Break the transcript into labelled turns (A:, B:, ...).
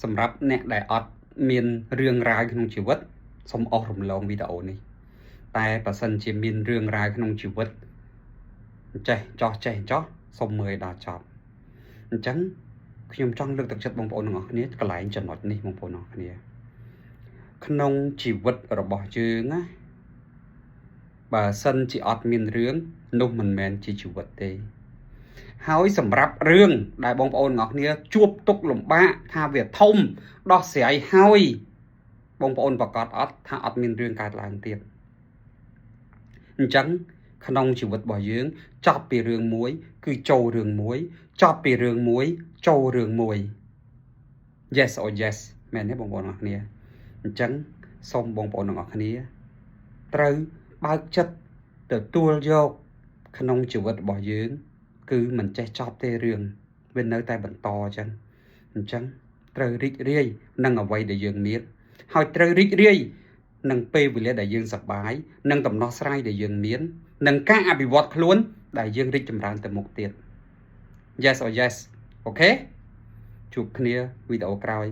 A: សម្រាប់អ្នកដែលអត់មានរឿងរ៉ាវក្នុងជីវិតសូមអស់រំលងវីដេអូនេះតែបើសិនជាមានរឿងរ៉ាវក្នុងជីវិតចេះចោះសូមមើលឲ្យដល់ចប់អញ្ចឹងខ្ញុំចង់លើកទឹកចិត្តបងប្អូនទាំងអស់គ្នាកន្លែងចំណុចនេះបងប្អូនទាំងអស់គ្នាក្នុងជីវិតរបស់យើងណាបើសិនជាអត់មានរឿងនោះមិនមែនជាជីវិតទេហើយសម្រាប់រឿងដែលបងប្អូនទាំងអស់គ្នាជួបទុក្ខលំបាកថាវាធំដោះស្រាយហើយបងប្អូនប្រកាសអត់ថាអត់មានរឿងកើតឡើងទៀតអញ្ចឹងក្នុងជីវិតរបស់យើងចប់ពីរឿងមួយគឺចូលរឿងមួយចប់ពីរឿងមួយចូលរឿងមួយ yes or yes មែនទេបងប្អូនទាំងអស់គ្នាអញ្ចឹងសូមបងប្អូនទាំងអស់គ្នាត្រូវបើកចិត្តទទួលយកក្នុងជីវិតរបស់យើងគឺមិនចេះចប់ទេរឿងវានៅតែបន្តអញ្ចឹងត្រូវរីករាយនឹងអ្វីដែលយើងមានហើយត្រូវរីករាយនឹងពេលវេលាដែលយើងសប្បាយនឹងដំណោះស្រាយដែលយើងមាននឹងការអភិវឌ្ឍខ្លួនដែលយើងរីកចម្រើនទៅមុខទៀត yes or yes អូខេជួបគ្នាវីដេអូក្រោយ